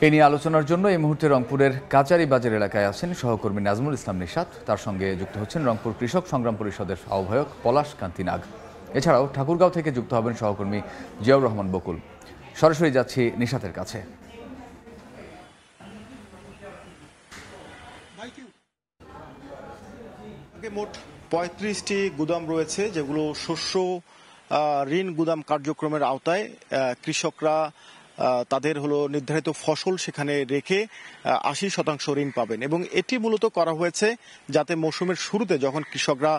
এ নিয়ে আলোচনার জন্য এই মুহূর্তে রংপুরের কাচারি বাজার এলাকায় আছেন সহকর্মী নাজমুল ইসলাম নিশাত। তার সঙ্গে যুক্ত হচ্ছেন রংপুর কৃষক সংগ্রাম পরিষদের আহ্বায়ক পলাশ কান্তি নাগ। এছাড়াও ঠাকুরগাঁও থেকে যুক্ত হবেন সহকর্মী জিয়াউর রহমান বকুল। সরাসরি যাচ্ছি নিশাতের কাছে। মোট ৩৫টি গুদাম রয়েছে, যেগুলো শস্য ঋণ গুদাম কার্যক্রমের আওতায় কৃষকরা তাদের নির্ধারিত ফসল সেখানে রেখে ৮০% ঋণ পাবেন। এবং এটি মূলত করা হয়েছে যাতে মৌসুমের শুরুতে যখন কৃষকরা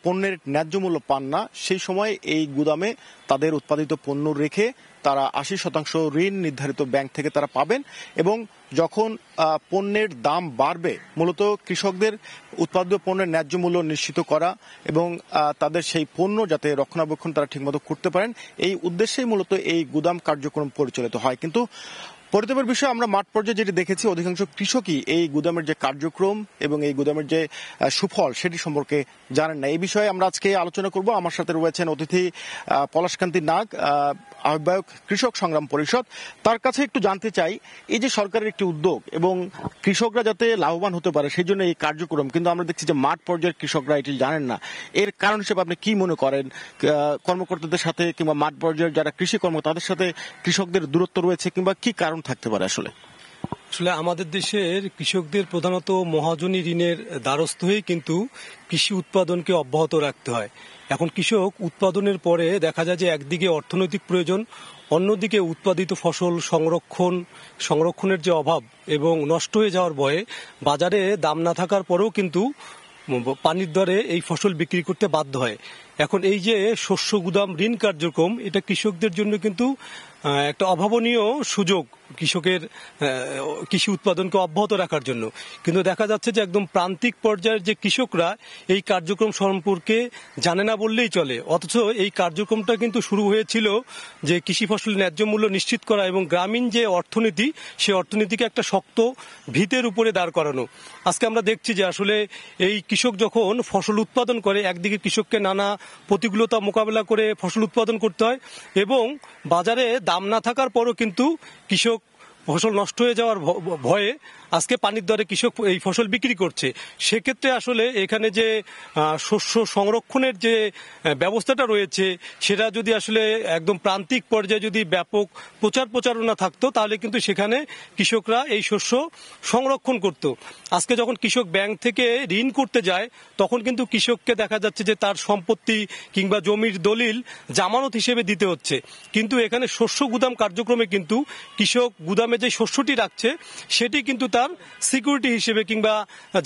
পণ্যের ন্যায্য মূল্য পান না, সেই সময় এই গুদামে তাদের উৎপাদিত পণ্য রেখে তারা ৮০% ঋণ নির্ধারিত ব্যাংক থেকে তারা পাবেন। এবং যখন পণ্যের দাম বাড়বে, মূলত কৃষকদের উৎপাদিত পণ্যের ন্যায্য মূল্য নিশ্চিত করা এবং তাদের সেই পণ্য যাতে রক্ষণাবেক্ষণ তারা ঠিকমতো করতে পারেন, এই উদ্দেশ্যেই মূলত এই গুদাম কার্যক্রম পরিচালিত হয়। কিন্তু পরিতাপের বিষয়, আমরা মাঠ পর্যায়ে যেটি দেখেছি, অধিকাংশ কৃষকই এই গুদামের যে কার্যক্রম এবং এই গুদামের যে সুফল সেটি সম্পর্কে জানেন না। এই বিষয়ে আমরা আজকে আলোচনা করব। আমার সাথে রয়েছেন অতিথি পলাশকান্তি নাগ, আহ্বায়ক কৃষক সংগ্রাম পরিষদ। তার কাছে একটু জানতে চাই, এই যে সরকারের একটি উদ্যোগ এবং কৃষকরা যাতে লাভবান হতে পারে সেই জন্য এই কার্যক্রম, কিন্তু আমরা দেখছি যে মাঠ পর্যায়ের কৃষকরা এটি জানেন না। এর কারণ হিসেবে আপনি কি মনে করেন? কর্মকর্তাদের সাথে কিংবা মাঠ পর্যায়ের যারা কৃষি কর্মকর্তা তাদের সাথে কৃষকদের দূরত্ব রয়েছে, কিংবা কি কারণ থাকতে পারে? আসলে আমাদের দেশের কৃষকদের প্রধানত মহাজনী ঋণের দ্বারস্থ হয়ে কিন্তু কৃষি উৎপাদনকে অব্যাহত রাখতে হয়। এখন কৃষক উৎপাদনের পরে দেখা যায় যে একদিকে অর্থনৈতিক প্রয়োজন, অন্যদিকে উৎপাদিত ফসল সংরক্ষণের যে অভাব এবং নষ্ট হয়ে যাওয়ার ভয়ে বাজারে দাম না থাকার পরেও কিন্তু পানির দরে এই ফসল বিক্রি করতে বাধ্য হয়। এখন এই যে শস্য গুদাম ঋণ কার্যক্রম, এটা কৃষকদের জন্য কিন্তু একটা অভাবনীয় সুযোগ কৃষকের কৃষি উৎপাদনকে অব্যাহত রাখার জন্য। কিন্তু দেখা যাচ্ছে যে একদম প্রান্তিক পর্যায়ের যে কৃষকরা এই কার্যক্রম সম্পর্কে জানে না বললেই চলে। অথচ এই কার্যক্রমটা কিন্তু শুরু হয়েছিল যে কৃষি ফসলের ন্যায্য মূল্য নিশ্চিত করা এবং গ্রামীণ যে অর্থনীতি, সেই অর্থনীতিকে একটা শক্ত ভিতের উপরে দাঁড় করানো। আজকে আমরা দেখছি যে আসলে এই কৃষক যখন ফসল উৎপাদন করে, একদিকে কৃষককে নানা প্রতিকূলতা মোকাবেলা করে ফসল উৎপাদন করতে হয় এবং বাজারে দাম না থাকার পরও কিন্তু কৃষক ফসল নষ্ট হয়ে যাওয়ার ভয়ে আজকে পানির দরে কৃষক এই ফসল বিক্রি করছে। সেক্ষেত্রে আসলে এখানে যে শস্য সংরক্ষণের যে ব্যবস্থাটা রয়েছে, সেটা যদি আসলে একদম প্রান্তিক পর্যায়ে যদি ব্যাপক প্রচারণা থাকতো, তাহলে কিন্তু সেখানে কৃষকরা এই শস্য সংরক্ষণ করত। আজকে যখন কৃষক ব্যাংক থেকে ঋণ করতে যায়, তখন কিন্তু কৃষককে দেখা যাচ্ছে যে তার সম্পত্তি কিংবা জমির দলিল জামানত হিসেবে দিতে হচ্ছে। কিন্তু এখানে শস্য গুদাম কার্যক্রমে কিন্তু কৃষক গুদামে যে শস্যটি রাখছে সেটি কিন্তু তার সিকিউরিটি হিসেবে কিংবা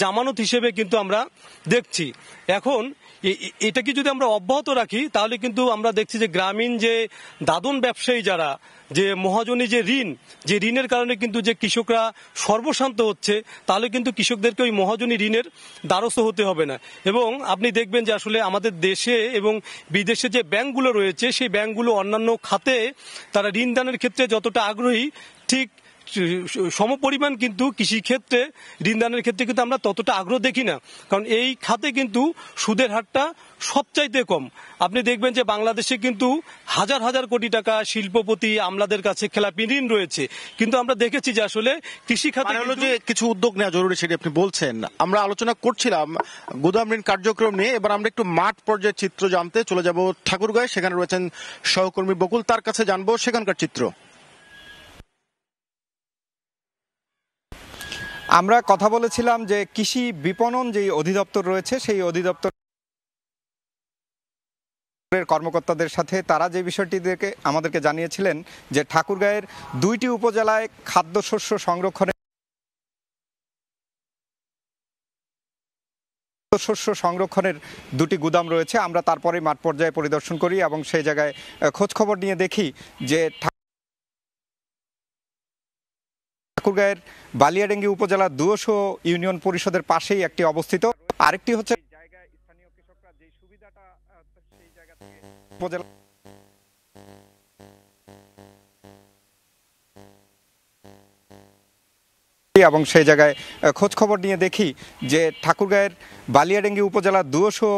জামানত হিসেবে কিন্তু আমরা দেখছি। এখন এটাকে যদি আমরা অব্যাহত রাখি, তাহলে কিন্তু আমরা দেখছি যে গ্রামীণ যে দাদন ব্যবসায়ী যারা, যে মহাজনী যে ঋণের কারণে কিন্তু যে কৃষকরা সর্বশান্ত হচ্ছে, তাহলে কিন্তু কৃষকদেরকে ওই মহাজনী ঋণের দ্বারস্থ হতে হবে না। এবং আপনি দেখবেন যে আসলে আমাদের দেশে এবং বিদেশে যে ব্যাংকগুলো রয়েছে, সেই ব্যাংকগুলো অন্যান্য খাতে তারা ঋণ দানের ক্ষেত্রে যতটা আগ্রহী, ঠিক সমপরিমাণ কিন্তু কৃষি ক্ষেত্রে ঋণ দানের ক্ষেত্রে কিন্তু আমরা ততটা আগ্রহ দেখি না। কারণ এই খাতে কিন্তু সুদের হারটা সবচাইতে কম। আপনি দেখবেন যে বাংলাদেশে কিন্তু হাজার হাজার কোটি টাকা শিল্পপতি আমলাদের কাছে খেলাপি ঋণ রয়েছে, কিন্তু আমরা দেখেছি যে আসলে কৃষি খাতে যে কিছু উদ্যোগ নেওয়া জরুরি, সেটি আপনি বলছেন। আমরা আলোচনা করছিলাম গুদাম ঋণ কার্যক্রম নিয়ে। এবার আমরা একটু মাঠ পর্যায়ের চিত্র জানতে চলে যাব ঠাকুরগাঁয়ে। সেখানে রয়েছেন সহকর্মী বকুল, তার কাছে জানবো সেখানকার চিত্র। আমরা কথা বলেছিলাম যে কৃষি বিপণন যে অধিদপ্তর রয়েছে, সেই অধিদপ্তর কর্মকর্তাদের সাথে তারা যে বিষয়টি আমাদেরকে জানিয়েছিলেন যে ঠাকুরগাঁয়ের 2টি উপজেলায় খাদ্যশস্য সংরক্ষণের 2টি গুদাম রয়েছে। আমরা তারপরে মাঠ পর্যায়ে পরিদর্শন করি এবং সেই জায়গায় খোঁজ খবর নিয়ে দেখি যে ঠাকুরগাঁয়ের বালিয়াডাঙ্গি উপজেলা দুয়শো ইউনিয়ন পরিষদের পাশেই একটি অবস্থিত। আরেকটি হচ্ছে স্থানীয় কৃষকরা যে সুবিধাটা সেই জায়গা থেকে উপজেলা এবং সেই জায়গায় খোঁজ খবর নিয়ে দেখি যে ঠাকুরগাঁয়ের বালিয়াডাঙ্গি উপজেলা দুয়শো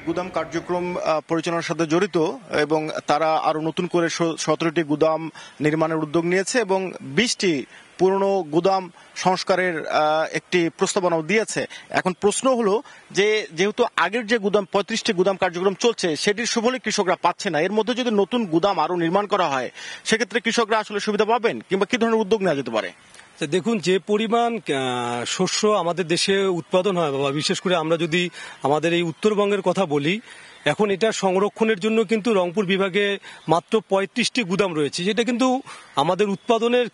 গুদাম কার্যক্রম পরিচালনার সাথে জড়িত এবং তারা আরো নতুন করে 17টি গুদাম নির্মাণের উদ্যোগ নিয়েছে এবং 20টি পুরনো গুদাম সংস্কারের একটি প্রস্তাবনাও দিয়েছে। এখন প্রশ্ন হলো যে যেহেতু আগের যে গুদাম 35টি গুদাম কার্যক্রম চলছে সেটির সুফলে কৃষকরা পাচ্ছে না, এর মধ্যে যদি নতুন গুদাম আরো নির্মাণ করা হয় সেক্ষেত্রে কৃষকরা আসলে সুবিধা পাবেন কিংবা কি ধরনের উদ্যোগ নেওয়া যেতে পারে? দেখুন, যে পরিমাণ শস্য আমাদের দেশে উৎপাদন হয়, বা বিশেষ করে আমরা যদি আমাদের এই উত্তরবঙ্গের কথা বলি, এখন এটা সংরক্ষণের জন্য কিন্তু রংপুর বিভাগে মাত্র 35টি গুদাম রয়েছে, যেটা কিন্তু আমাদের উৎপাদনের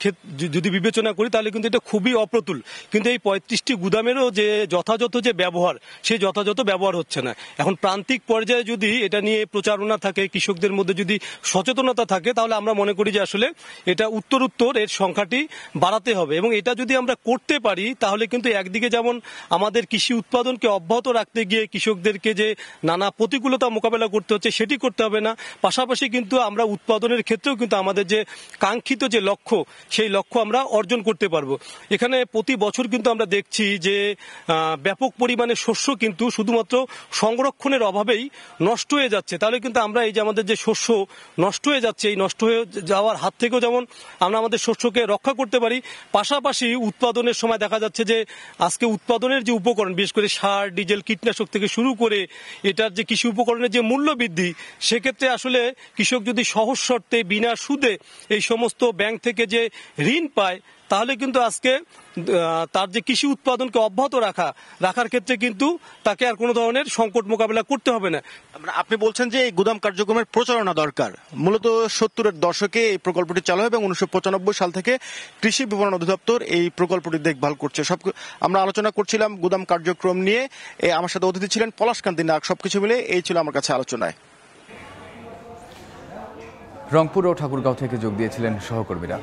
যদি বিবেচনা করি তাহলে কিন্তু এটা খুবই অপ্রতুল। কিন্তু এই 35টি গুদামেরও যে যথাযথ যে ব্যবহার, সেই যথাযথ ব্যবহার হচ্ছে না। এখন প্রান্তিক পর্যায়ে যদি এটা নিয়ে প্রচারণা থাকে, কৃষকদের মধ্যে যদি সচেতনতা থাকে, তাহলে আমরা মনে করি যে আসলে এটা উত্তরোত্তর এর সংখ্যাটি বাড়াতে হবে। এবং এটা যদি আমরা করতে পারি তাহলে কিন্তু একদিকে যেমন আমাদের কৃষি উৎপাদনকে অব্যাহত রাখতে গিয়ে কৃষকদেরকে যে নানা প্রতিকূলতা মোকাবেলা করতে হচ্ছে সেটি করতে হবে না, পাশাপাশি কিন্তু আমরা উৎপাদনের ক্ষেত্রেও কিন্তু আমাদের যে কাঙ্ক্ষিত যে লক্ষ্য, সেই লক্ষ্য আমরা অর্জন করতে পারবো। এখানে প্রতি বছর কিন্তু আমরা দেখছি যে ব্যাপক পরিমাণে শস্য কিন্তু শুধুমাত্র সংরক্ষণের অভাবেই নষ্ট হয়ে যাচ্ছে। তাহলে কিন্তু আমরা এই যে আমাদের যে শস্য নষ্ট হয়ে যাচ্ছে, এই নষ্ট হয়ে যাওয়ার হাত থেকেও যেমন আমরা আমাদের শস্যকে রক্ষা করতে পারি, পাশাপাশি উৎপাদনের সময় দেখা যাচ্ছে যে আজকে উৎপাদনের যে উপকরণ, বিশেষ করে সার, ডিজেল, কীটনাশক থেকে শুরু করে এটার যে কৃষি উপকরণের যে মূল্য বৃদ্ধি, সেক্ষেত্রে আসলে কৃষক যদি সহজ শর্তে বিনা সুদে এই সমস্ত ব্যাংক থেকে যে ঋণ পায়, তাহলে কিন্তু আজকে তার যে কৃষি উৎপাদনকে অব্যাহত রাখার ক্ষেত্রে কিন্তু তাকে আর কোনো ধরনের সংকট মোকাবেলা করতে হবে না। আপনি বলছেন যে এই গুদাম কার্যক্রমের প্রচারণা দরকার। মূলত 70-এর দশকে এই প্রকল্পটি চালু হয় এবং 1995 সাল থেকে কৃষি বিপণন অধিদপ্তর এই প্রকল্পটি দেখভাল করছে। আমরা আলোচনা করছিলাম গুদাম কার্যক্রম নিয়ে। আমার সাথে অতিথি ছিলেন পলাশকান্তি নাগ। সবকিছু মিলে এই ছিল আমার কাছে আলোচনায়। রংপুর ও ঠাকুরগাঁও থেকে যোগ দিয়েছিলেন সহকর্মীরা।